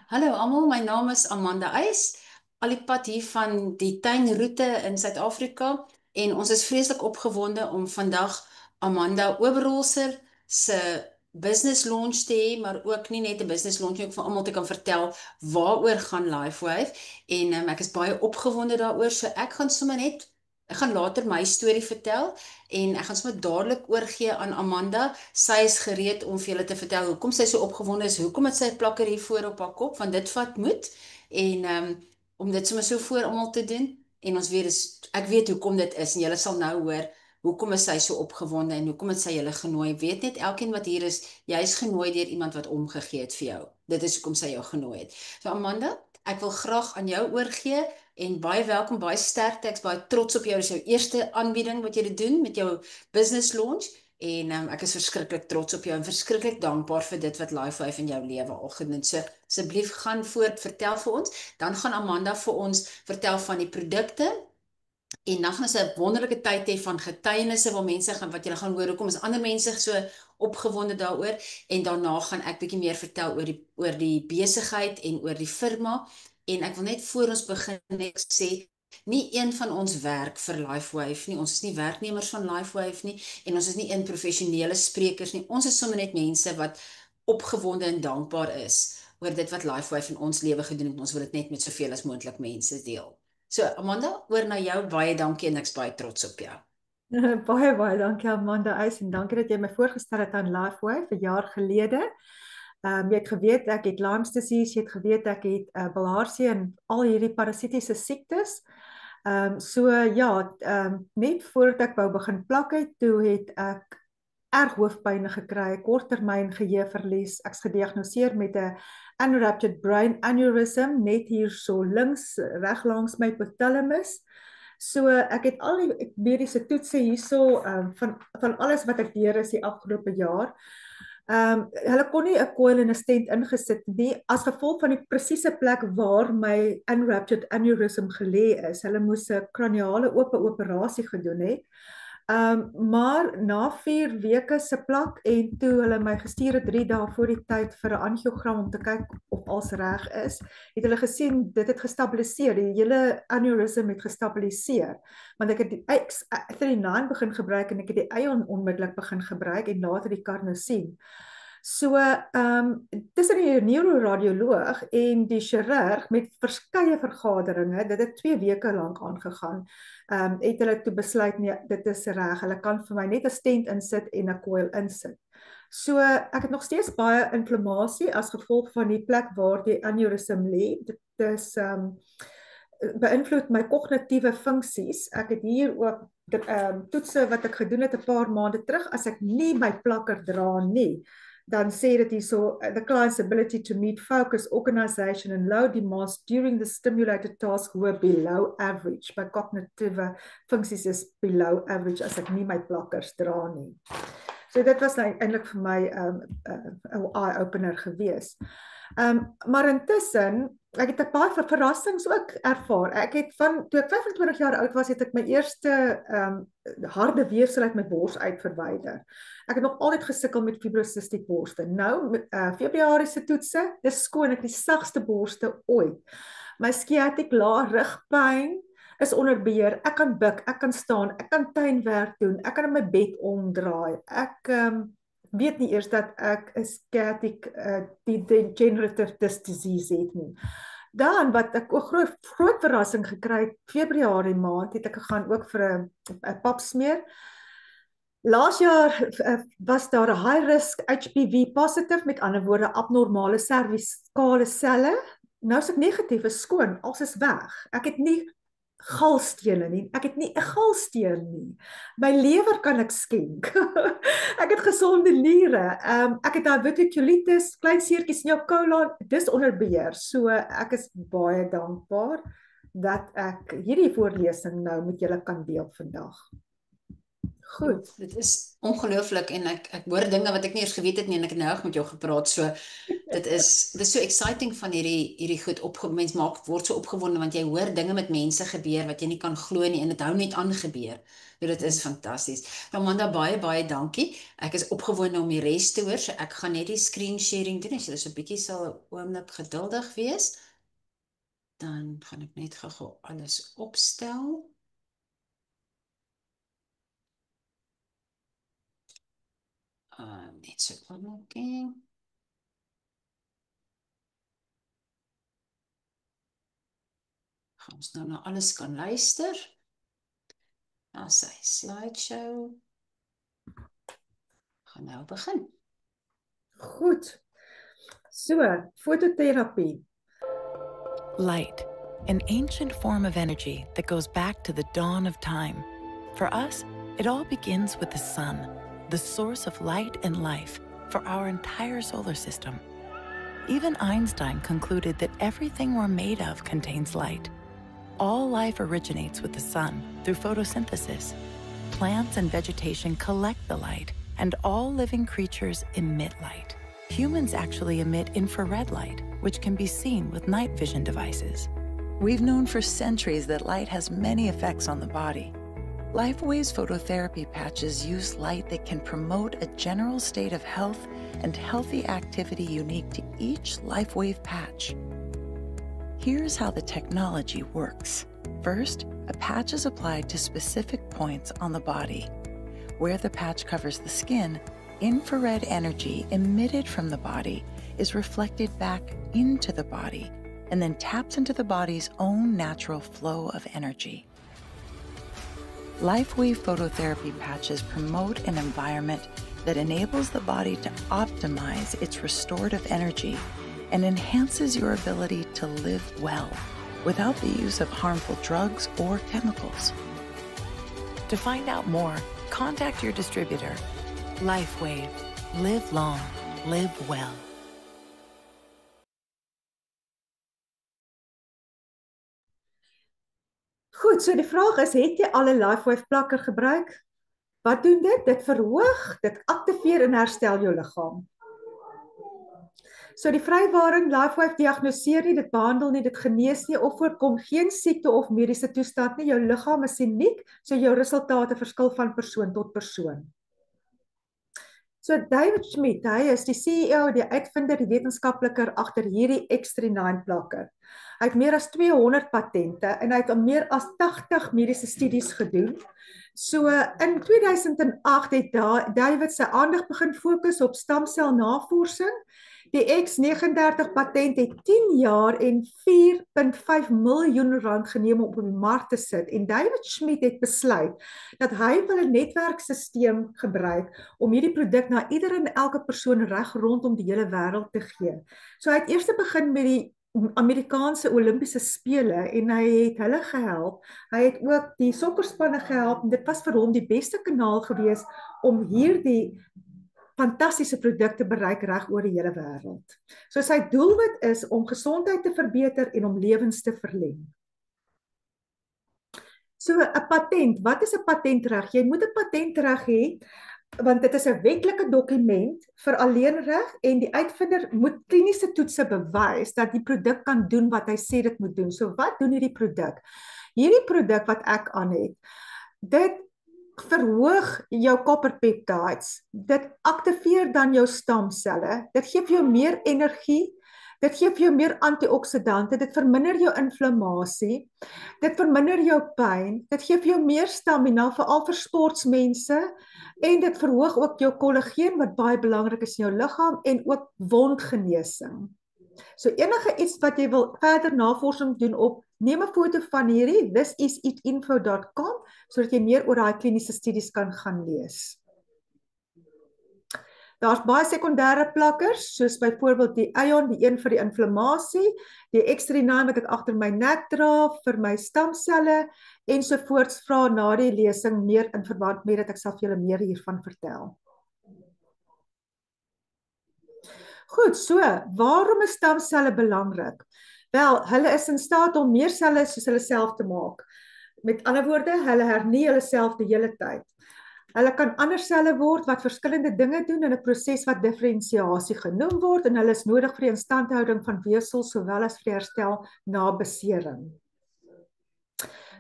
Hallo almal, my naam is Amanda Eis, al die pad hier van die tuinroete in Suid-Afrika en ons is vreeslik opgewonde om vandag Amanda Oberholzer se business launch te hê, maar ook nie net 'n business launch nie, ook vir almal te kan vertel waaroor gaan LifeWave en ek is baie opgewonde daaroor, so ek gaan later my storie vertel en ek gaan sommer dadelik oorgee aan Amanda. Sy is gereed om vir julle te vertel hoekom sy so opgewonde is, hoekom het sy 'n plakker hier voor op haar kop, want dit vat moed en om dit sommer so voor almal te doen en ek weet hoekom dit is en julle sal nou hoor hoekom is sy so opgewonde en hoekom het sy julle genooi. Weet net elkeen wat hier is, jy is genooi deur iemand wat omgegee het vir jou. Dit is hoekom sy jou genooi het. So Amanda, ek wil graag aan jou oorgee en baie welkom, baie sterkte. Ek's baie trots op jou. Dis jou eerste aanbieding wat jy dit doen met jou business launch. En ek is verskriklik trots op jou en verskriklik dankbaar vir dit wat LifeWave in jou lewe al gedoen. So asseblief gaan voort, vertel vir ons. Dan gaan Amanda vir ons vertel van die produkte en dan gaan ons 'n wonderlike tyd hê van getuienisse waar mense gaan wat julle gaan hoor hoekom is ander mense so opgewonde daaroor en daarna gaan ek bietjie meer vertel oor die besigheid en oor die firma en ek wil net voor ons begin net sê nie een van ons werk vir LifeWave nie. Ons is nie werknemers van LifeWave nie en ons is nie in professionele sprekers nie. Ons is sommer net mense wat opgewonde en dankbaar is oor dit wat LifeWave in ons lewe gedoen het. Ons wil dit net met soveel as moontlik mense deel. So Amanda, oor na jou, baie dankie en ek's baie trots op jou. Baie baie dankie Amanda Eis en dankie dat jy my voorgestel het aan LifeWave 'n jaar gelede. Jy het geweet ek het Lyme disease, jy het geweet ek het bilhaarsie en al hierdie parasitiese siektes. Net voordat ek wou begin plak het, toe het ek erg hoofpyn gekry, korttermyn geheueverlies. Ek's gediagnoseer met 'n unruptured brain aneurysm net hier so links reg langs my hypothalamus. So ek het al die mediese toetse hierso van alles wat ek deur is die afgelope jaar. Hulle kon nie 'n coil en 'n stent ingesit nie as gevolg van die presiese plek waar my unruptured aneurysm gelê is. Hulle moes 'n kraniale oop operasie gedoen het. Maar na 4 weke se plak en toe hulle my gestuur het 3 dae voor die tyd vir 'n angiogram om te kyk of alles reg is, het hulle gesien dit het gestabiliseer, die hele aneurysm het gestabiliseer. Want ek het die X39 begin gebruik en ek het die Ion onmiddellik begin gebruik en later die Carnosine. So, tussen die neuroradioloog en die chirurg met verskeie vergaderinge, dit het 2 weke lank aangegaan, het hulle toe besluit, nee, dit is reg, hulle kan vir my net 'n stent insit en 'n coil insit. So, ek het nog steeds baie inflammasie as gevolg van die plek waar die aneurysm lê. Dit is beïnvloed my kognitiewe funksies. Ek het hier ook toetse wat ek gedoen het 'n paar maande terug, as ek nie my plakker dra nie, dan sê dit hierso, the client's ability to meet focus, organization and low demands during the stimulated task were below average. My cognitive funksies is below average as ek nie my plakkers dra nie. So dit was nou eintlik vir my 'n eye-opener gewees. Maar intussen, ek het 'n paar verrassings ook ervaar. Ek het toe ek 25 jaar oud was, het ek my eerste harde weefsel uit my bors uit verwyder. Ek het nog altyd gesukkel met fibrosistiek borste. Nou, Februarie se toetse, dis skoon, ek die sagste borste ooit. My sciatic rugpyn is onder beheer. Ek kan buig, ek kan staan, ek kan tuinwerk doen, ek kan in my bed omdraai. Ek weet nie eers dat ek 'n sciatic degenerative disc disease het nie. Dan wat ek ook groot verrassing gekry het, Februarie maand het ek gegaan ook vir 'n pap smeer. Laas jaar was daar 'n high risk HPV positive, met ander woorde abnormale serviskale selle. Nou is ek negatief, is skoon, alles is weg. Ek het nie galstene nie. Ek het nie 'n galsteen nie. My lewer kan ek skenk. Ek het gesonde niere. Ek het diverticulitis, klein seertjies in jou kolon, dis onder beheer. So ek is baie dankbaar dat ek hierdie voorlesing nou met julle kan deel vandag. Goed. Dit is ongelooflik en ek hoor dinge wat ek nie eers geweet het nie en ek het nou met jou gepraat. So dit is so exciting van hierdie goed mens word so opgewonde want jy hoor dinge met mense gebeur wat jy nie kan glo nie en dit hou net aan gebeur. So dit is fantasties. Amanda, baie dankie. Ek is opgewonde om die res te hoor, so ek gaan net die screen sharing doen. As jy so 'n bietjie sal 'n oomblik geduldig wees, dan gaan ek net gou alles opstel. Net so oomblikkie. Gaan ons nou na alles kan luister. Nou sy slideshow. Gaan nou begin. Goed. So, fototerapie. Light, an ancient form of energy that goes back to the dawn of time. For us, it all begins with the sun, the source of light and life for our entire solar system. Even Einstein concluded that everything we're made of contains light. All life originates with the sun through photosynthesis. Plants and vegetation collect the light, and all living creatures emit light. Humans actually emit infrared light, which can be seen with night vision devices. We've known for centuries that light has many effects on the body. LifeWave's phototherapy patches use light that can promote a general state of health and healthy activity unique to each LifeWave patch. Here's how the technology works. First, a patch is applied to specific points on the body. Where the patch covers the skin, infrared energy emitted from the body is reflected back into the body and then taps into the body's own natural flow of energy. LifeWave phototherapy patches promote an environment that enables the body to optimize its restorative energy and enhances your ability to live well without the use of harmful drugs or chemicals. To find out more, contact your distributor. LifeWave. Live long. Live well. Goed, so die vraag is, het jy al 'n LifeWave plakker gebruik? Wat doen dit? Dit verhoog, dit aktiveer en herstel jou liggaam. So die vrywaring LifeWave diagnoseer nie, dit behandel nie, dit genees nie of voorkom geen siekte of mediese toestand nie. Jou liggaam is uniek, so jou resultate verskil van persoon tot persoon. So David Schmidt, hy is die CEO, die uitvinder, die wetenskapliker agter hierdie X39 plakker. Hy het meer as 200 patente en hy het al meer as 80 mediese studies gedoen. So in 2008 het David sy aandag begin fokus op stamselnavorsing. Die X39 patent het 10 jaar en 4,5 miljoen rand geneem om op die mark te sit. En David Schmidt het besluit dat hy wil 'n netwerkstelsel gebruik om hierdie produk na ieder en elke persoon reg rondom die hele wêreld te gee. So hy het eers begin met die Amerikaanse Olimpiese spele en hy het hulle gehelp. Hy het ook die sokkerspanne gehelp en dit was vir hom die beste kanaal gewees om hierdie fantastiese produkte bereik reg oor die hele wêreld. So sy doelwit is om gesondheid te verbeter en om lewens te verleng. So 'n patent, wat is 'n patentreg? Jy moet 'n patentreg hê want dit is 'n wetlike dokument vir alleenreg en die uitvinder moet kliniese toetse bewys dat die produk kan doen wat hy sê dit moet doen. So wat doen hierdie produk? Hierdie produk wat ek aan het, dit verhoog jou copper peptides. Dit aktiveer dan jou stamselle. Dit gee vir jou meer energie. Dit gee vir jou meer antioksidante. Dit verminder jou inflammasie. Dit verminder jou pyn. Dit gee vir jou meer stamina, veral vir sportmense. En dit verhoog ook jou kollageen wat baie belangrik is in jou liggaam en ook wondgenesing. So enige iets wat jy wil verder navorsing doen op, neem 'n foto van hierdie thisiseatinfo.com sodat jy meer oor daai kliniese studies kan gaan lees. Daar's baie sekondêre plakkers, soos byvoorbeeld die Ion, die een vir die inflammasie, die X39 wat ek agter my nek dra vir my stamselle ensovoorts. Vra na die lesing meer in verband met dit, ek sal vir julle meer hiervan vertel. Goed, so, waarom is stamselle belangrik? Wel, hulle is in staat om meer selle soos hulle self te maak. Met ander woorde, hulle hernie hulle self die hele tyd. Hulle kan ander selle word wat verskillende dinge doen in 'n proses wat diferensiasie genoem word en hulle is nodig vir die instandhouding van weefsels sowel as vir die herstel na besering.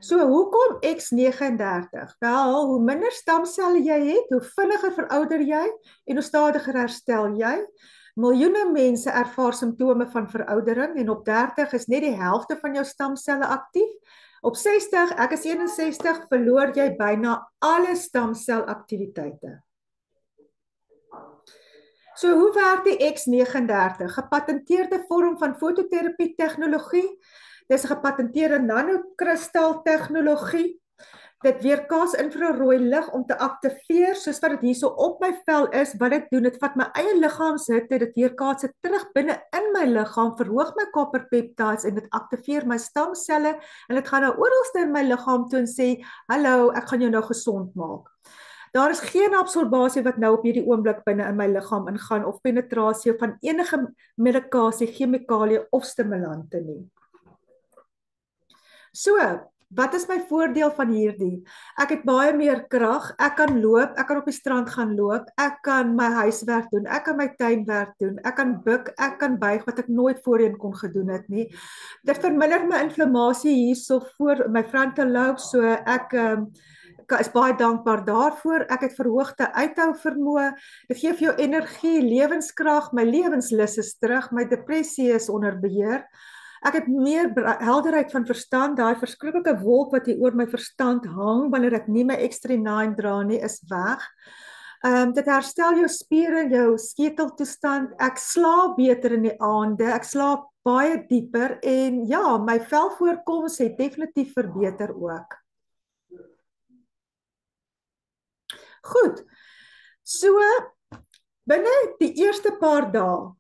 So, hoekom X39? Wel, hoe minder stamselle jy het, hoe vinniger verouder jy en hoe stadiger herstel jy. Miljoene mense ervaar simptome van veroudering en op 30 is net die helfte van jou stamselle aktief. Op 60, ek is 61, verloor jy byna alle stamselaktiwiteite. So, hoe werk die X39? Gepatenteerde vorm van fototerapie tegnologie. Dis 'n gepatenteerde nanokristal tegnologie. Dit weerkaats infrarooi lig om te aktiveer, soos wat dit hierso op my vel is. Wat dit doen, dit vat my eie liggaamshitte, dit weerkaats dit terug binne in my liggaam, verhoog my copper-peptides en dit aktiveer my stamselle en dit gaan nou oralste in my liggaam toe en sê, hallo, ek gaan jou nou gesond maak. Daar is geen absorbasie wat nou op hierdie oomblik binne in my liggaam ingaan of penetrasie van enige medikasie, chemikalie of stimulante nie. So, wat is my voordeel van hierdie? Ek het baie meer krag, ek kan loop, ek kan op die strand gaan loop, ek kan my huiswerk doen, ek kan my tuinwerk doen, ek kan buk, ek kan buig wat ek nooit voorheen kon gedoen het nie. Dit verminder my inflammasie hierso voor my frontal lobe, so ek is baie dankbaar daarvoor. Ek het verhoogde uithou vermoë. Dit gee vir jou energie, lewenskrag, my lewenslus is terug, my depressie is onder beheer. Ek het meer helderheid van verstand, daai verskriklike wolk wat hier oor my verstand hang, wanneer ek nie my X39 dra nie, is weg. Dit herstel jou spiere, jou sketeltoestand, ek slaap beter in die aande, ek slaap baie dieper, en ja, my velvoorkoms het definitief verbeter ook. Goed, so, binne die eerste paar dae,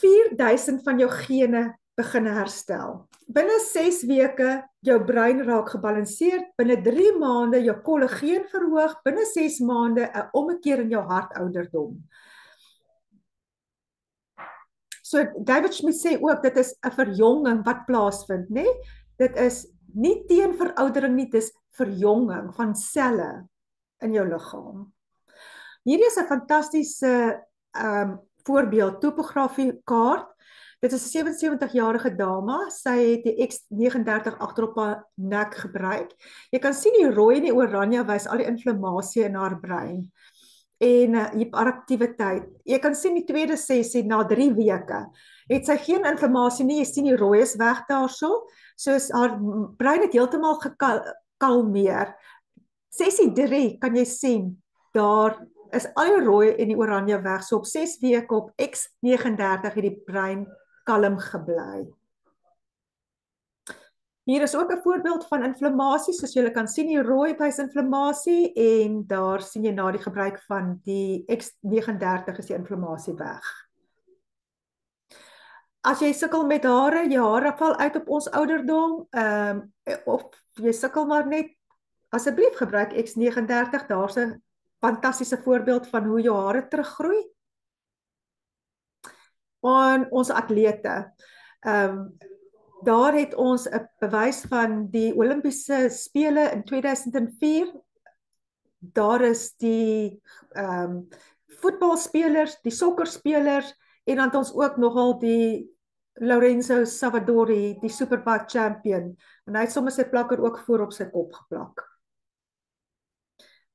4000 van jou gene begin herstel. Binne 6 weke, jou brein raak gebalanseerd, binne 3 maande jou kollageen verhoog, binne 6 maande 'n ommekeer in jou hartouderdom. So David Schmidt sê ook, dit is 'n verjonging wat plaasvind, né? Dit is nie teen veroudering nie, dit is verjonging van selle in jou liggaam. Hierdie is 'n fantastiese voorbeeld, topografie kaart. Dit is 'n 77-jarige dame, sy het die X39 agter op haar nek gebruik. Jy kan sien die rooi en die oranje wys al die inflammasie in haar brein en hiperaktiwiteit. Jy kan sien die tweede sessie na 3 weke. Het sy geen inflammasie nie, jy sien die rooi is weg daarso, soos haar brein het heeltemal gekalmeer. Sessie 3 kan jy sien, daar is al die rooi en die oranje weg, so op 6 weke op X39 het die brein kalm gebly. Hier is ook 'n voorbeeld van inflammasie, soos julle kan sien, die rooi wys inflammasie en daar sien jy na die gebruik van die X39 is die inflammasie weg. As jy sukkel met hare, jou hare val uit op ons ouderdom, of jy sukkel maar net, asseblief gebruik X39, daar's 'n fantastiese voorbeeld van hoe jou hare teruggroei. En ons atlete, daar het ons 'n bewys van die Olimpiese spele in 2004, daar is die voetbalspelers, die sokkerspelers, en dan het ons ook nogal die Lorenzo Savadori, die Superbike champion, en hy het sommer sy plakker ook voor op sy kop geplak.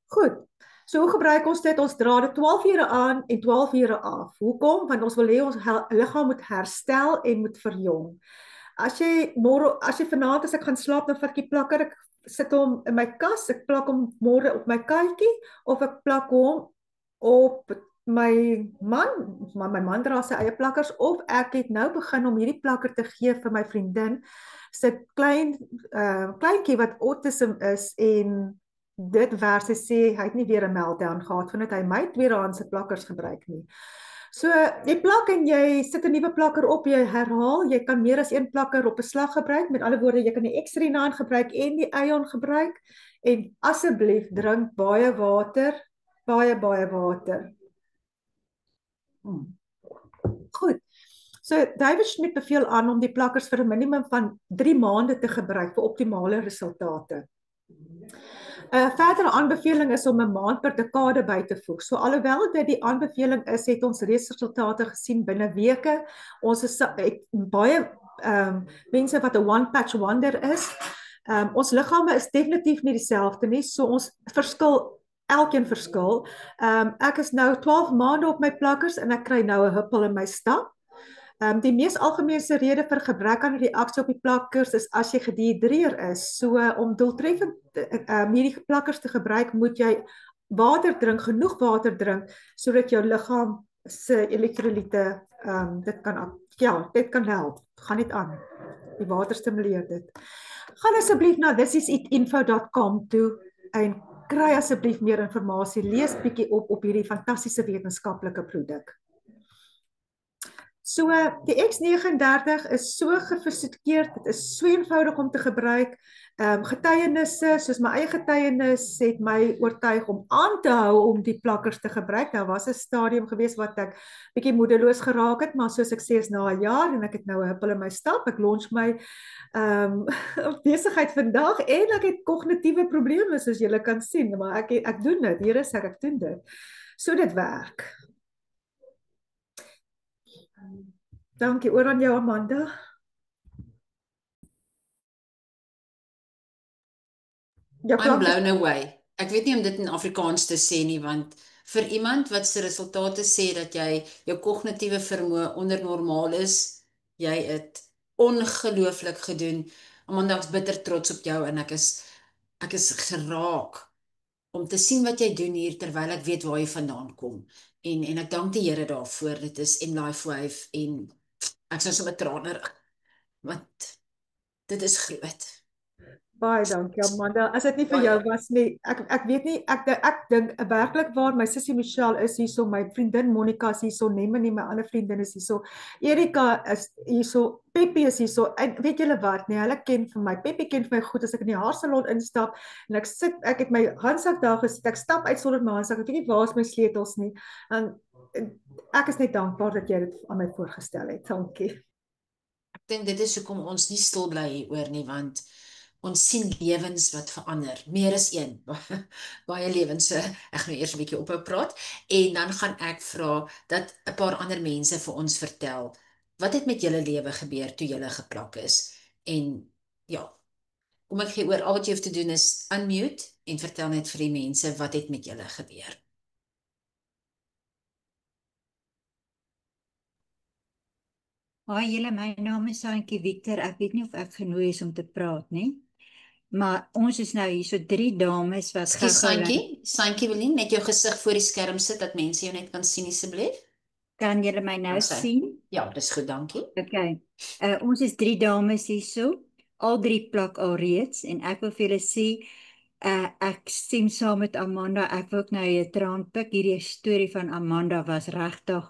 Goed, so hoe gebruik ons dit? Ons dra dit 12 ure aan en 12 ure af. Hoekom? Want ons wil hê ons liggaam moet herstel en moet verjong. As jy vanaand as ek gaan slaap, dan vat ek die plakker, ek sit hom in my kas, ek plak hom môre op my katjie, of ek plak hom op my man dra sy eie plakkers, of ek het nou begin om hierdie plakker te gee vir my vriendin, sy kleintjie wat autism is, en dit waar sy sê, hy het nie weer 'n meltdown gehad, vandat hy my tweedehandse plakkers gebruik nie. So, jy plak en jy sit 'n nuwe plakker op, jy herhaal, jy kan meer as een plakker op 'n slag gebruik, met ander woorde, jy kan die X39 gebruik en die Ion gebruik, en asseblief drink baie water, baie water. Goed, so David Schmidt beveel aan om die plakkers vir 'n minimum van 3 maande te gebruik vir optimale resultate. Verdere aanbeveling is om 'n maand per dekade by te voeg. So alhoewel dit die aanbeveling is, het ons reeds resultate gesien binne weke. Ons het baie mense wat 'n one patch wonder is. Ons liggame is definitief nie dieselfde nie, so ons verskil, elkeen verskil. Ek is nou 12 maande op my plakkers en ek kry nou 'n huppel in my stap. Die mees algemeenste rede vir gebrek aan reaksie op die plakkers is as jy gedehidreer is. So om doeltreffend hierdie plakkers te gebruik, moet jy water drink, genoeg water drink, sodat jou liggaam se elektrolyte dit kan help. Gaan net aan. Die water stimuleer dit. Gaan asseblief na thisiseatinfo.com toe en kry asseblief meer inligting. Lees bietjie op hierdie fantastiese wetenskaplike produk. So die X39 is so gefisikeerd, dit is so eenvoudig om te gebruik. Getuienisse, soos my eie getuienis, het my oortuig om aan te hou om die plakkers te gebruik. Daar was 'n stadium gewees wat ek bietjie moedeloos geraak het, maar soos ek sê, is na 'n jaar en ek het nou 'n huppel in my stap. Ek launch my besigheid vandag en ek het kognitiewe probleme soos julle kan sien, maar ek doen dit. Hier is ek doen dit. So dit werk. Dankie, oor aan jou Amanda. I'm blown away. Ek weet nie om dit in Afrikaans te sê nie, want vir iemand wat se resultate sê dat jy jou kognitiewe vermoë onder normaal is, jy het ongelooflik gedoen. Amanda, ek's bitter trots op jou en ek is geraak om te sien wat jy doen hier terwyl ek weet waar jy vandaan kom. En ek dank die Here daarvoor. Dit is MLifeWave en ek sou sommer trane rig, want dit is groot. Baie dankie Amanda. As dit nie vir jou was nie, ek weet nie, ek dink werklik waar my sussie Michelle is hierso, my vriendin Monica is hierso, Nemanie, my ander vriendin is hierso, Erika is hierso, Peppy is hierso. En weet julle wat, nee, hulle ken vir my. Peppy ken vir my goed as ek in die haarsalon instap en ek het my handsak daar gesit. Ek stap uit sonder my handsak. Ek weet nie waar is my sleutels nie. En ek is net dankbaar dat jy dit aan my voorgestel het. Dankie. Ek dink dit is hoekom ons nie stil bly hieroor nie, want ons sien lewens wat verander, meer as een, baie lewens, ek gaan eers 'n bietjie ophou praat, en dan gaan ek vra dat 'n paar ander mense vir ons vertel, wat het met julle lewe gebeur toe julle geplak is, en ja, kom ek gee oor, al wat jy hoef te doen is unmute, en vertel net vir die mense, wat het met julle gebeur. Haai julle, my naam is Saintjie Victor, ek weet nie of ek genooi is om te praat nie. Maar ons is nou hier so 3 dames wat Saintjie wil nie net jou gesig voor die skerm sit dat mense jou net kan sien asseblief. Kan julle my nou sien? Ja, dis goed, dankie. Okay. Ons is 3 dames hierso. Al 3 plak al reeds en ek wil vir julle sê ek stem saam met Amanda. Ek wil ook nou 'n traan pik. Hierdie storie van Amanda was regtig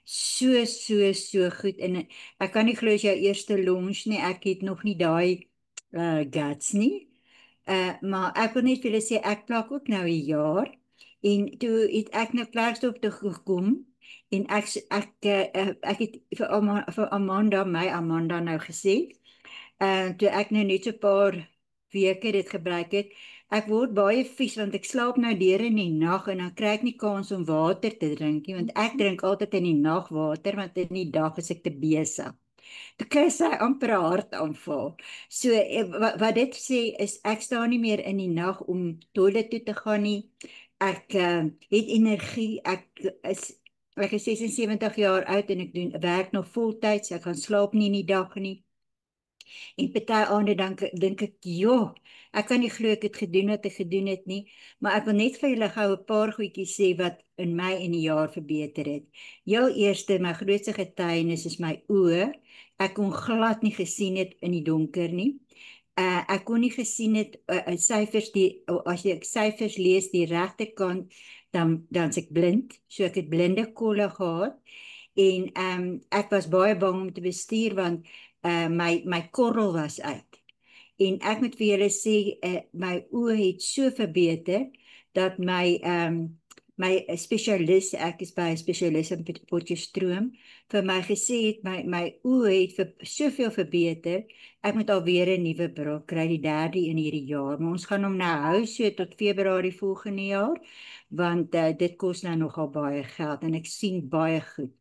so goed en ek kan nie glo as jou eerste launch nie. Ek het nog nie daai guts nie. Maar ek wil net vir julle sê, ek plak ook nou 'n jaar, en toe het ek nou Klerksdorp toe gekom, en ek het vir Amanda, my Amanda nou gesê, toe ek nou net so 'n paar weke dit gebruik het, ek word baie vies, want ek slaap nou deur in die nag, en dan kry ek nie kans om water te drink nie, want ek drink altyd in die nag water, want in die dag is ek te besig. Toe kry sy amper 'n hartaanval. So wat dit sê is ek staan nie meer in die nag om toilet toe te gaan nie. Ek het energie. Ek is 76 jaar oud en ek werk nog voltyds. Ek gaan slaap nie in die dag nie. En party aande dink ek, joh, ek kan nie glo ek het gedoen wat ek gedoen het nie, maar ek wil net vir julle gou 'n paar goedjies sê wat in my in die jaar verbeter het. Heel eerste, my grootste getuienis is my oë. Ek kon glad nie gesien het in die donker nie. Ek kon nie gesien het syfers, as jy syfers lees die regterkant, dan is ek blind. So ek het blinde kolle gehad. En ek was baie bang om te bestuur, want my korrel was uit. En ek moet vir julle sê, my oë het so verbeter, dat my my spesialis, ek is by 'n spesialis in Potchefstroom, vir my gesê het, my oë het soveel verbeter, ek moet alweer 'n nuwe bril kry, die derde in hierdie jaar, maar ons gaan hom nou hou so tot Februarie volgende jaar, want dit kos nou nogal baie geld, en ek sien baie goed.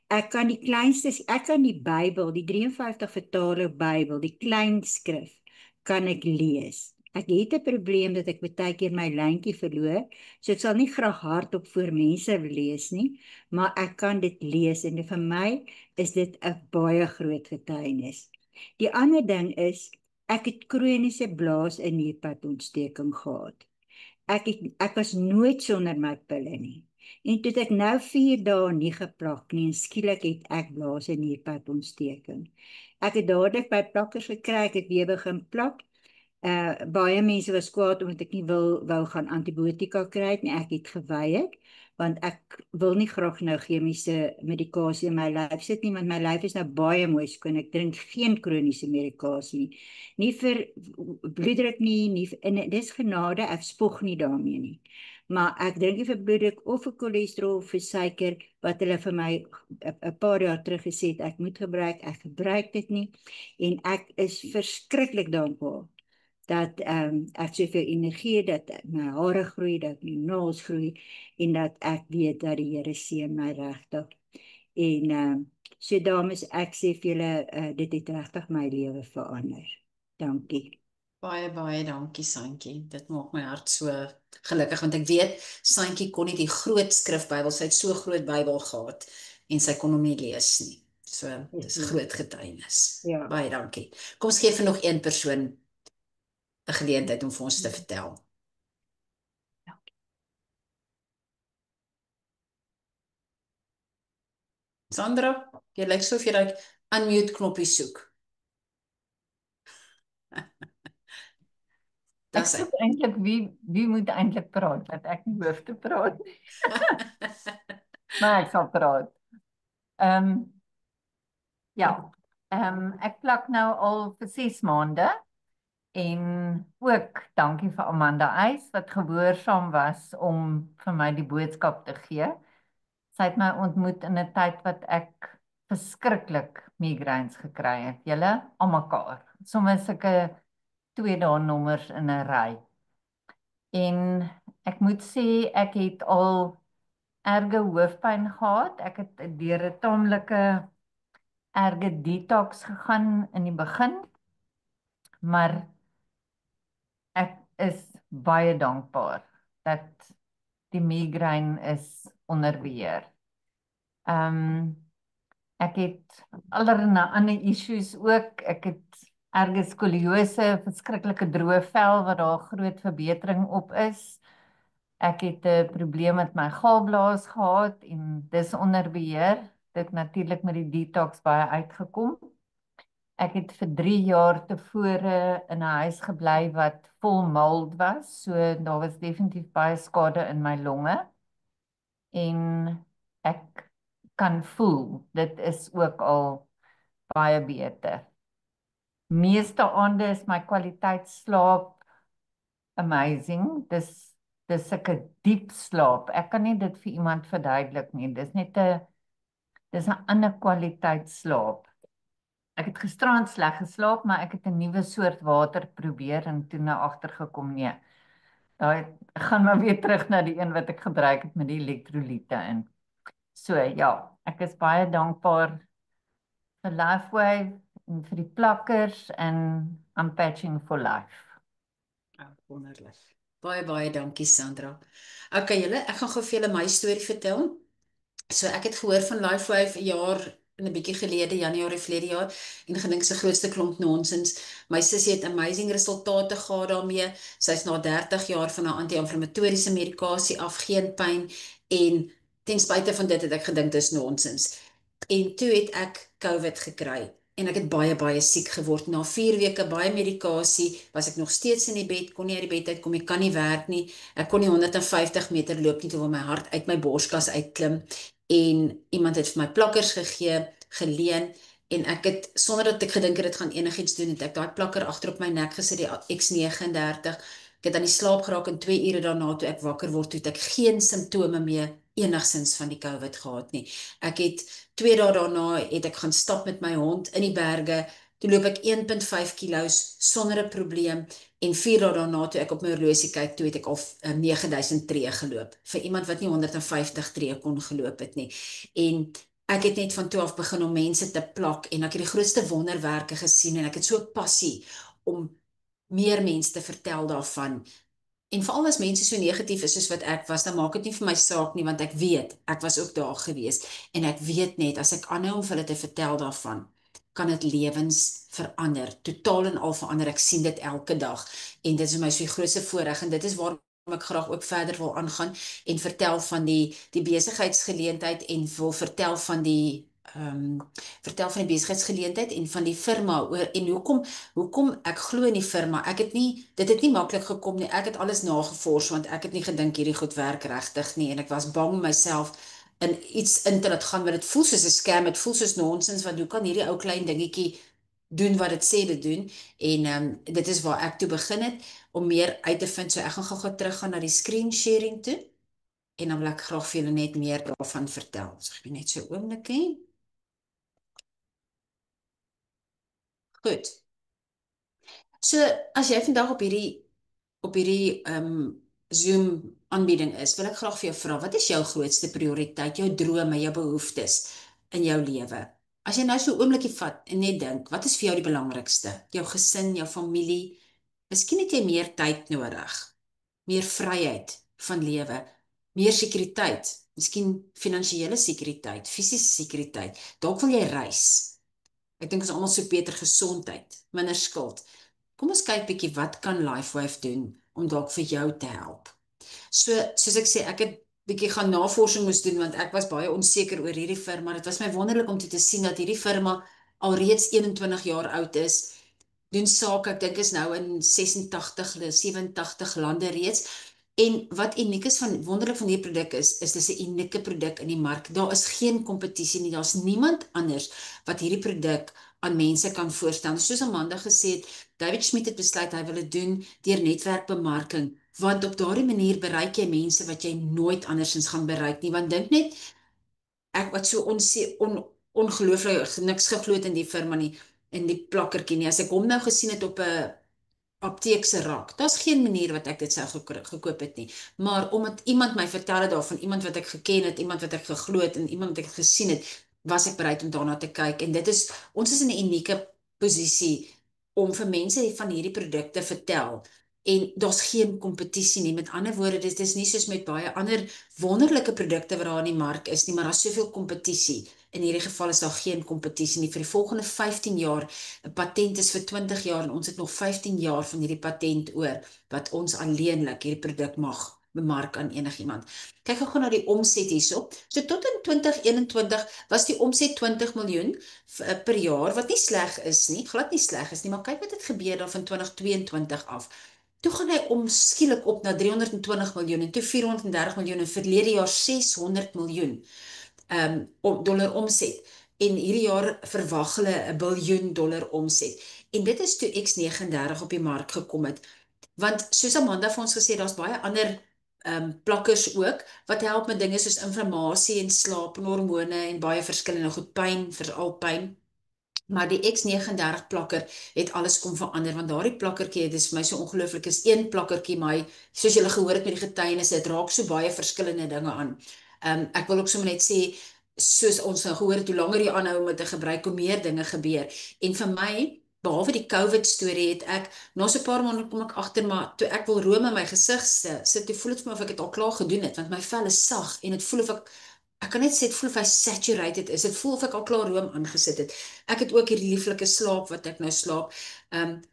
Ek kan die Bybel, die 53 vertale Bybel, die klein skrif, kan ek lees. Ek het 'n probleem dat ek baie keer my lyntjie verloor, so ek sal nie graag hardop voor mense lees nie, maar ek kan dit lees, en vir my is dit 'n baie groot getuienis. Die ander ding is, ek het kroniese blaas- en nierpatontsteking gehad. Ek was nooit sonder my pille nie. En toe het ek nou 4 dae nie geplak nie, en skielik het ek blaas- en nierpatontsteking. Ek het dadelik by plakkers gekry, ek het weer begin plak. Baie mense was kwaad omdat ek nie wou gaan antibiotika kry nie, ek het geweier, want ek wil nie graag nou chemiese medikasie in my lyf sit nie, want my lyf is nou baie mooi skoon, ek drink geen kroniese medikasie nie vir bloeddruk nie, en dis genade, ek spog nie daarmee nie, maar ek drink nie vir bloeddruk of vir cholesterol of vir suiker, wat hulle vir my 'n paar jaar terug gesê het, ek moet gebruik, ek gebruik dit nie, en ek is verskriklik dankbaar dat ek soveel energie het, dat my hare groei, dat my naels groei, en dat ek weet dat die Here seën my regtig. En so dames, ek sê vir julle, dit het regtig my lewe verander. Dankie. Baie dankie, Santjie. Dit maak my hart so gelukkig, want ek weet, Santjie kon nie die groot skrifbybel, sy het so groot Bybel gehad, en sy kon hom nie lees nie. So, dis groot getuienis. Ja. Baie dankie. Kom ons gee vir nog een persoon 'n geleentheid om vir ons te vertel. Sandra, jy lyk so of jy daai unmute knoppie soek. Ek soek eintlik wie moet eintlik praat, dat ek nie hoef te praat nie. Maar ek sal praat. Ek plak nou al vir 6 maande, en ook dankie vir Amanda Eis, wat gehoorsaam was om vir my die boodskap te gee. Sy het my ontmoet in 'n tyd wat ek verskriklik migraines gekry het, julle almekaar. Sommige sulke 2 dae nommers in 'n ry. En ek moet sê, ek het al erge hoofpyn gehad. Ek het deur 'n taamlike erge detox gegaan in die begin, maar ek is baie dankbaar dat die migraine is onder beheer. Ek het allerlei ander issues ook. Ek het erge skoliose, verskriklike droë vel wat daar groot verbetering op is. Ek het 'n probleem met my galblaas gehad en dis onder beheer. Dit natuurlik met die detox baie uitgekom. Ek het vir 3 jaar tevore in 'n huis gebly wat vol mold was, so daar was definitief baie skade in my longe. En ek kan voel, dit is ook al baie beter. Meeste aande is my kwaliteit slaap amazing. Dis 'n diep slaap. Ek kan nie dit vir iemand verduidelik nie. Dis 'n ander kwaliteit slaap. Ek het gisterand sleg geslaap, maar ek het 'n nuwe soort water probeer en toe nou agtergekom, nee. Daai gaan maar weer terug na die een wat ek gebruik het met die elektrolyte in. So ja, ek is baie dankbaar vir Lifeway en vir die plakkers en I'm patching for life. Wonderlik. Baie dankie, Sandra. Okay, julle, ek gaan gou vir julle my storie vertel. So ek het gehoor van Lifeway 'n jaar en 'n bietjie gelede, Januarie verlede jaar, en gedink se grootste klomp nonsens. My sussie het amazing resultate gehad daarmee. Sy's na 30 jaar van haar anti-inflammatoriese medikasie af, geen pyn, en ten spyte van dit het ek gedink dis nonsens. En toe het ek COVID gekry. En ek het baie siek geword. Na 4 weke baie medikasie, was ek nog steeds in die bed, kon nie uit die bed uitkom, ek kan nie werk nie. Ek kon nie 150 meter loop nie, terwyl my hart uit my borskas uitklim. En iemand het vir my plakkers gegee, geleen, en ek het, sonder dat ek gedink het dit gaan enigiets doen, het ek daai plakker agter op my nek gesit, die X39, Ek het aan die slaap geraak en 2 ure daarna toe ek wakker word, toe het ek geen simptome meer enigsins van die COVID gehad nie. Ek het 2 dae daarna het ek gaan stap met my hond in die berge. Toe loop ek 1,5 kilos sonder 'n probleem en 4 dae daarna toe ek op my horlosie kyk, toe het ek al 9000 tree geloop. Vir iemand wat nie 150 tree kon geloop het nie. En ek het net van toe af begin om mense te plak en ek het die grootste wonderwerke gesien en ek het so passie om meer mense te vertel daarvan. En veral as mense so negatief is soos wat ek was, dan maak dit nie vir my saak nie, want ek weet, ek was ook daar gewees en ek weet net as ek aanhou om vir hulle te vertel daarvan, kan dit lewens verander, totaal en al verander. Ek sien dit elke dag en dit is vir my so die grootste voorreg en dit is waarom ek graag ook verder wil aangaan en vertel van die besigheidsgeleentheid en wil vertel van die besigheidsgeleentheid en van die firma oor en hoekom ek glo in die firma. Dit het nie maklik gekom nie. Ek het alles nagevors want ek het nie gedink hierdie goed werk regtig nie en ek was bang om myself in iets in te laat gaan wat dit voel soos 'n scam, dit voel soos nonsens, want hoe kan hierdie ou klein dingetjie doen wat dit sê dit doen? En dit is waar ek toe begin het om meer uit te vind. So ek gaan gou teruggaan na die screen sharing toe en dan wil ek graag vir julle net meer daarvan vertel. So ek net so 'n oomblikie. Goed. So as jy vandag op hierdie Zoom aanbieding is, wil ek graag vir jou vra, wat is jou grootste prioriteit, jou drome, jou behoeftes in jou lewe? As jy nou so 'n oombliekie vat en net dink, wat is vir jou die belangrikste? Jou gesin, jou familie? Miskien het jy meer tyd nodig, meer vryheid van lewe, meer sekuriteit, miskien finansiële sekuriteit, fisiese sekuriteit. Dalk wil jy reis. Ek dink ons almal soek beter gesondheid, minder skuld. Kom ons kyk bietjie wat kan LifeWave doen om dalk vir jou te help. So, soos ek sê, ek het bietjie gaan navorsing moes doen want ek was baie onseker oor hierdie firma. Dit was my wonderlik om te sien dat hierdie firma alreeds 21 jaar oud is. Doen sake, ek dink is nou in 86, 87 lande reeds. En wat uniek is wonderlik van hierdie produk is dis 'n unieke produk in die mark. Daar is geen kompetisie nie. Daar's niemand anders wat hierdie produk aan mense kan voorstel. Soos Amanda gesê het, David Schmidt het besluit hy wil dit doen deur netwerkbemarking, want op daardie manier bereik jy mense wat jy nooit andersins gaan bereik nie. Want dink net, ek wat so ongelooflik niks geglo het in die firma nie, in die plakkertjie nie. As ek hom nou gesien het op 'n apteek se rak, daar's geen manier wat ek dit sou gekoop het nie. Maar omdat iemand my vertel het daarvan, iemand wat ek geken het, iemand wat ek geglo het en iemand wat ek gesien het, was ek bereid om daarna te kyk. En ons is in 'n unieke posisie om vir mense van hierdie produkte vertel. En daar's geen kompetisie nie. Met ander woorde, dit is nie soos met baie ander wonderlike produkte wat daar in die mark is nie, maar daar's soveel kompetisie. In hierdie geval is daar geen kompetisie nie vir die volgende 15 jaar. 'n Patent is vir 20 jaar en ons het nog 15 jaar van hierdie patent oor wat ons alleenlik hierdie produk mag bemark aan enigiemand. Kyk gou na die omset hierso. So tot in 2021 was die omset 20 miljoen per jaar, wat nie sleg is nie, glad nie sleg is nie, maar kyk wat het gebeur dan van 2022 af. Toe gaan hy skielik op na 320 miljoen en toe 430 miljoen en verlede jaar 600 miljoen dollar omset. En hierdie jaar verwag hulle 'n biljoen dollar omset. En dit is toe X39 op die mark gekom het. Want soos Amanda vir ons gesê, daar's baie ander plakkers ook wat help met dinge soos inflammasie en slaap en hormone en baie verskillende goed, pyn, veral pyn. Maar die X39 plakker het alles kom verander, want daardie plakkertjie, dit is vir my so ongelooflik, is een plakkertjie, maar soos julle gehoor het met die getuienisse, dit raak so baie verskillende dinge aan. Ek wil ook sommer net sê, soos ons nou gehoor het, hoe langer jy aanhou om dit te gebruik, hoe meer dinge gebeur. En vir my, behalwe die COVID storie, het ek, na so 'n paar maande kom ek agter, maar toe ek wil room in my gesig sit, toe voel dit vir my of ek dit al klaar gedoen het, want my vel is sag, en dit voel of ek kan net sê, dit voel of hy saturated is, dit voel of ek al klaar room aangesit het. Ek het ook hierdie lieflike slaap wat ek nou slaap.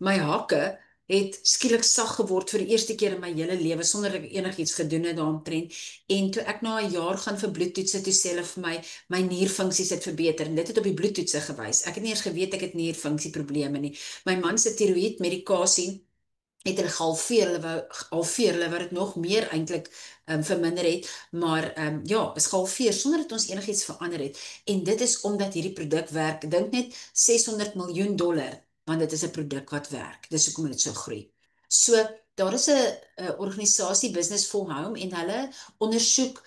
My hakke het skielik sag geword vir die eerste keer in my hele lewe, sonder dat ek enigiets gedoen het daaromtrent. En toe ek na 'n jaar gaan vir bloedtoetse, toe sê hulle vir my nierfunksies het verbeter, en dit het op die bloedtoetse gewys. Ek het nie eers geweet ek het nierfunksieprobleme nie. My man se tiroïed medikasie het hulle gehalveer, hulle wat dit nog meer eintlik verminder het, maar ja, is gehalveer sonder dat ons enigiets verander het. En dit is omdat hierdie produk werk. Ek dink net 600 miljoen dollar, want dit is 'n produk wat werk. Dis hoekom dit so groei. So, daar is 'n organisasie Business for Home en hulle ondersoek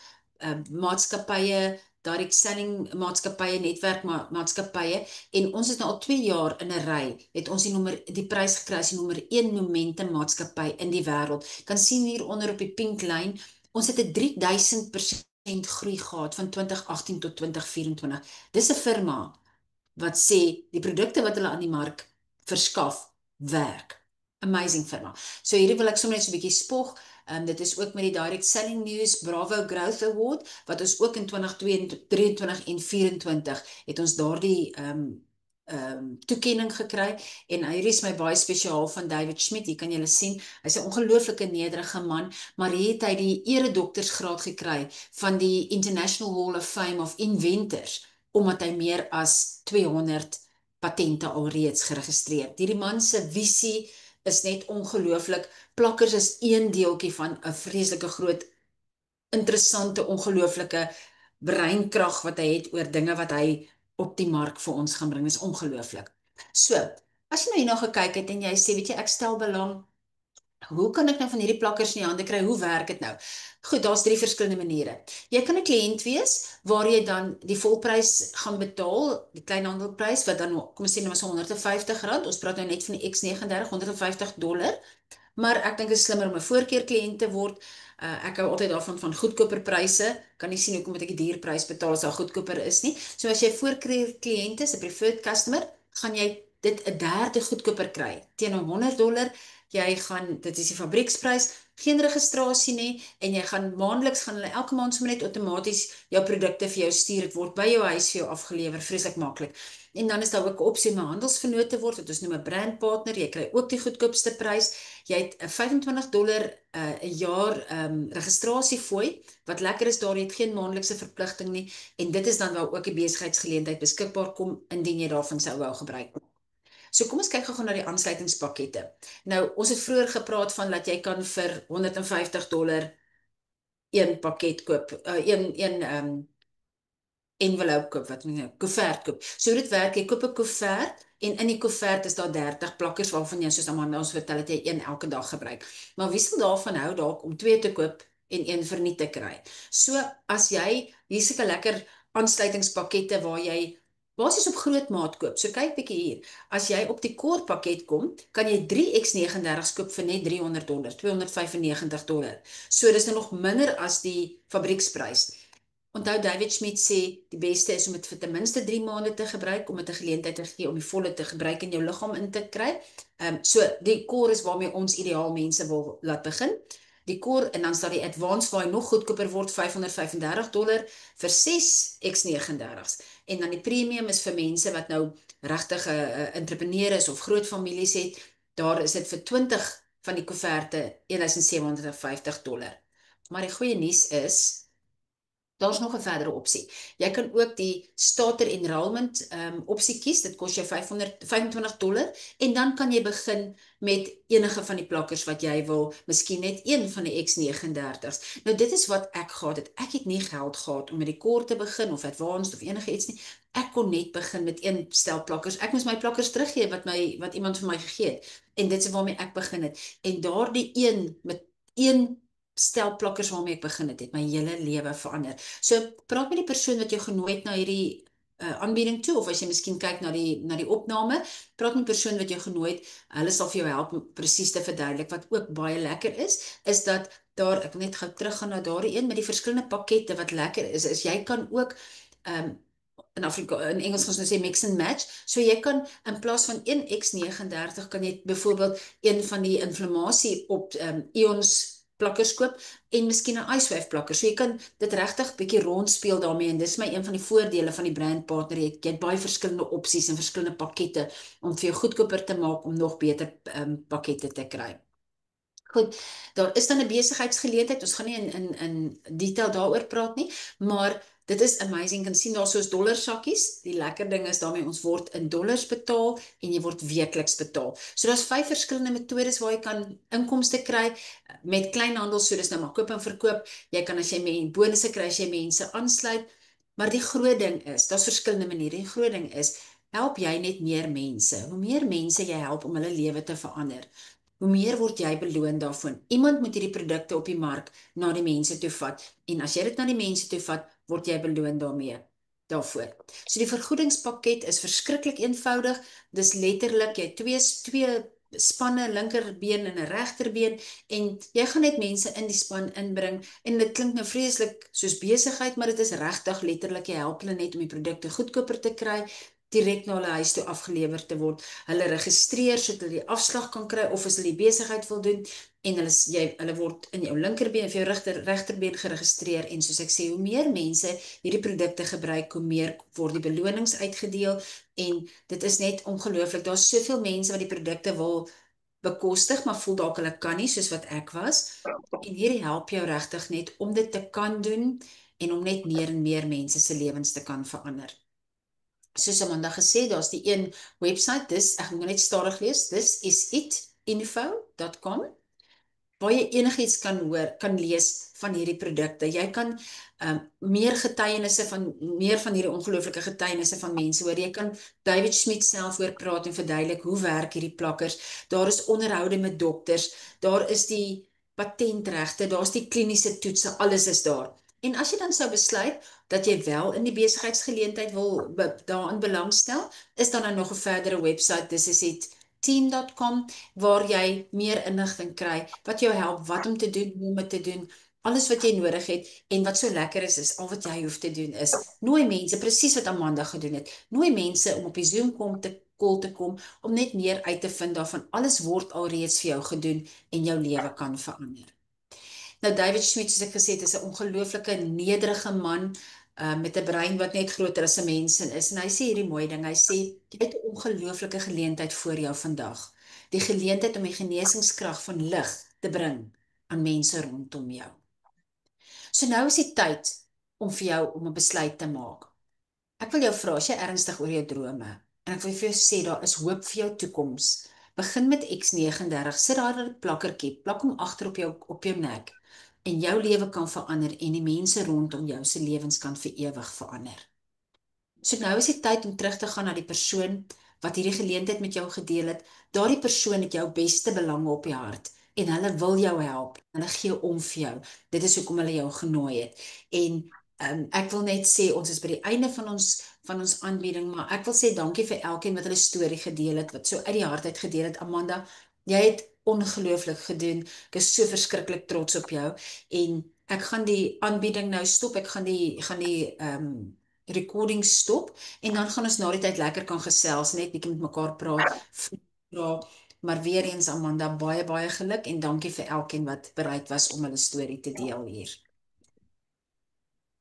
maatskappye, direct selling maatskappye, netwerkmaatskappye en ons is nou al 2 jaar in 'n ry, het ons die prys gekry as die nommer 1 momentum maatskappy in die wêreld. Kan sien hier onder op die pink lyn, ons het 'n 3000% groei gehad van 2018 tot 2024. Dis 'n firma wat sê die produkte wat hulle aan die mark verskaf werk. Amazing firma. So hierdie wil ek sommer net so 'n bietjie spog. Dit is ook met die Direct Selling News Bravo Growth Award wat ons ook in 2023 en 24 het ons daardie toekenning gekry en hierdie is my baie spesiaal van David Schmidt. Hier kan julle sien, hy's 'n ongelooflike nederige man, maar hier het hy die eredoktorsgraad gekry van die International Hall of Fame of Inventors omdat hy meer as 200 patente alreeds geregistreer. Hierdie man se visie is net ongelooflik. Plakkers is een deeltjie van 'n vreeslike groot, interessante, ongelooflike breinkrag wat hy het oor dinge wat hy op die mark vir ons gaan bring. Dis ongelooflik. So, as jy nou hierna gekyk het en jy sê, weet jy, ek stel belang, hoe kan ek nou van hierdie plakkers in die hande kry? Hoe werk dit nou? Goed, daar's 3 verskillende maniere. Jy kan 'n kliënt wees waar jy dan die volprys gaan betaal, die kleinhandelprys wat dan, kom ons sê nou was R150. Ons praat nou net van die X39, $150. Maar ek dink dit is slimmer om 'n voorkeurkliënt te word. Ek hou altyd daarvan van goedkoper pryse. Kan nie sien hoekom moet ek 'n duur prys betaal as daar goedkoper is nie. So as jy voorkeurkliënt is, 'n preferred customer, gaan jy dit 'n derde goedkoper kry. Teen $100, jy gaan, dit is die fabrieksprys, geen registrasie nie en jy gaan maandeliks gaan hulle elke maand sommer net outomaties jou produkte vir jou stuur. Dit word by jou huis vir jou afgelewer, vreeslik maklik. En dan is daar ook 'n opsie om 'n handelsvennoot te word, wat ons noem 'n brandpartner. Jy kry ook die goedkoopste prys. Jy het 'n $25 'n jaar registrasiefooi. Wat lekker is, daar jy het geen maandelikse verpligting nie en dit is dan waar ook 'n besigheidsgeleentheid beskikbaar kom indien jy daarvan sou wou gebruik maak. So kom ons kyk gou na die aansluitingspakkette. Nou, ons het vroeër gepraat van dat jy kan vir $150 een pakket koop, een envelope koop, wat noem jy, koevert koop. So hoe dit werk, jy koop 'n koevert en in die koevert is daar 30 plakkers waarvan jy, soos Amanda ons vertel het, jy een elke dag gebruik. Maar wie sal daarvan hou dalk om 2 te koop en een verniet te kry? So as jy hier seker lekker aansluitingspakkette waar jy basies op groot maat koop. So kyk bietjie hier. As jy op die core pakket kom, kan jy 3 X39's koop vir net $300, $295. So dis nou nog minder as die fabrieksprys. Onthou David Schmidt sê die beste is om dit vir ten minste 3 maande te gebruik om dit 'n geleentheid te gee om die volle te gebruik in jou liggaam in te kry. So die core is waarmee ons ideaal mense wil laat begin. Die core en dan staan die advanced waar hy nog goedkoper word, $535 vir 6 X39's. En dan die premium is vir mense wat nou regtig 'n entrepreneur is of groot families het. Daar is dit vir 20 van die koeverte $1750. Maar die goeie nuus is daar's nog 'n verdere opsie. Jy kan ook die starter enrollment opsie kies. Dit kos jou $25 en dan kan jy begin met enige van die plakkers wat jy wil, miskien net een van die X39's. Nou dit is wat ek gehad het. Ek het nie geld gehad om met die core te begin of advanced of enige iets nie. Ek kon net begin met een stel plakkers. Ek moes my plakkers teruggee wat iemand vir my gegee het. En dit is waarmee ek begin het. En daardie een met een stel plakkers waarmee ek begin het my hele lewe verander. So praat met die persoon wat jou genooi het na hierdie aanbieding toe, of as jy miskien kyk na die opname, praat met die persoon wat jou genooi het. Hulle sal vir jou help om presies te verduidelik. Wat ook baie lekker is dat daar, ek wil net gou teruggaan na daardie een met die verskillende pakkette. Wat lekker is jy kan ook in Engels gaan ons sê mix and match. So jy kan in plaas van 1 X39 kan jy byvoorbeeld een van die inflammasie op ions plakkers koop en miskien 'n iSwife plakker. So jy kan dit regtig bietjie rondspeel daarmee en dis my een van die voordele van die brandpartner. Jy het baie verskillende opsies en verskillende pakkette om vir jou goedkoper te maak om nog beter pakkette te kry. Goed, daar is dan 'n besigheidsgeleentheid. Ons gaan nie in detail daaroor praat nie, maar dit is amazing. Kan sien daar soos dollarsakkies. Die lekker ding is daarmee ons word in dollars betaal en jy word weekliks betaal. So daar's 5 verskillende metodes waar jy kan inkomste kry met kleinhandel. So dis nou maar koop en verkoop. Jy kan as jy bonusse kry as jy mense aansluit. Maar die groot ding is, daar's verskillende maniere. Die groot ding is help jy net meer mense. Hoe meer mense jy help om hulle lewe te verander, hoe meer word jy beloon daarvan. Iemand moet hierdie produkte op die mark na die mense toe vat. En as jy dit na die mense toe vat, word jy beloon daarvoor. So die vergoedingspakket is verskriklik eenvoudig. Dis letterlik jy twee spanne, 'n linkerbeen en 'n regterbeen, en jy gaan net mense in die span inbring, en dit klink nou vreeslik soos besigheid, maar dit is regtig letterlik, jy help hulle net om die produkte goedkoper te kry, direk na hulle huis toe afgelewer te word. Hulle registreer sodat hulle die afslag kan kry, of as hulle die besigheid wil doen, en hulle word in jou linkerbeen of jou regterbeen geregistreer, en soos ek sê, hoe meer mense hierdie produkte gebruik, hoe meer word die belonings uitgedeel, en dit is net ongelooflik. Daar's soveel mense wat die produkte wil bekostig, maar voel dalk hulle kan nie, soos wat ek was, en hierdie help jou regtig net om dit te kan doen, en om net meer en meer mense se lewens te kan verander. Soos Amanda gesê, daar's die een website, ek moet net stadig lees, thisitinfo.com, waar jy enigiets kan lees van hierdie produkte. Jy kan meer van hierdie ongelooflike getuienisse van mense hoor. Jy kan David Schmidt self hoor praat en verduidelik hoe werk hierdie plakkers. Daar is onderhoude met dokters, daar is die patentregte, daar's die kliniese toetse, alles is daar. En as jy dan sou besluit dat jy wel in die besigheidsgeleentheid wil daarin belangstel, is dan nog 'n verdere website, dis is dit team.com, waar jy meer inligting kry, wat jou help, wat om te doen, hoe om dit te doen, alles wat jy nodig het, en wat so lekker is al wat jy hoef te doen is, nooi mense, presies wat Amanda gedoen het, nooi mense om op die Zoom call te kom, om net meer uit te vind daarvan, alles word alreeds vir jou gedoen, en jou lewe kan verander. Nou, David Schmidt, soos ek gesê het, is 'n ongelooflike nederige man, met 'n brein wat net groter as 'n mens is. En hy sê hierdie mooi ding, hy sê, jy het 'n ongelooflike geleentheid voor jou vandag. Die geleentheid om die genesingskrag van lig te bring aan mense rondom jou. So nou is die tyd om vir jou om 'n besluit te maak. Ek wil jou vra, as jy ernstig oor jou drome, en ek wil vir jou sê, daar is hoop vir jou toekoms. Begin met X39, sit daar 'n plakkertjie, plak hom agter op jou nek, en jou lewe kan verander, en die mense rondom jou se lewens kan vir ewig verander. So nou is die tyd om terug te gaan na die persoon wat hierdie geleentheid met jou gedeel het. Daardie persoon het jou beste belange op die hart, en hulle wil jou help, hulle gee om vir jou. Dit is hoekom hulle jou genooi het. En ek wil net sê, ons is by die einde van ons aanbieding, maar ek wil sê dankie vir elkeen wat hulle storie gedeel het, wat so uit die hart uit gedeel het. Amanda, jy het ongelooflik gedoen. Ek is so verskriklik trots op jou, en ek gaan die aanbieding nou stop, ek gaan die recording stop, en dan gaan ons na die tyd lekker kan gesels, net bietjie met mekaar praat, maar weer eens Amanda, baie geluk, en dankie vir elkeen wat bereid was om hulle storie te deel hier.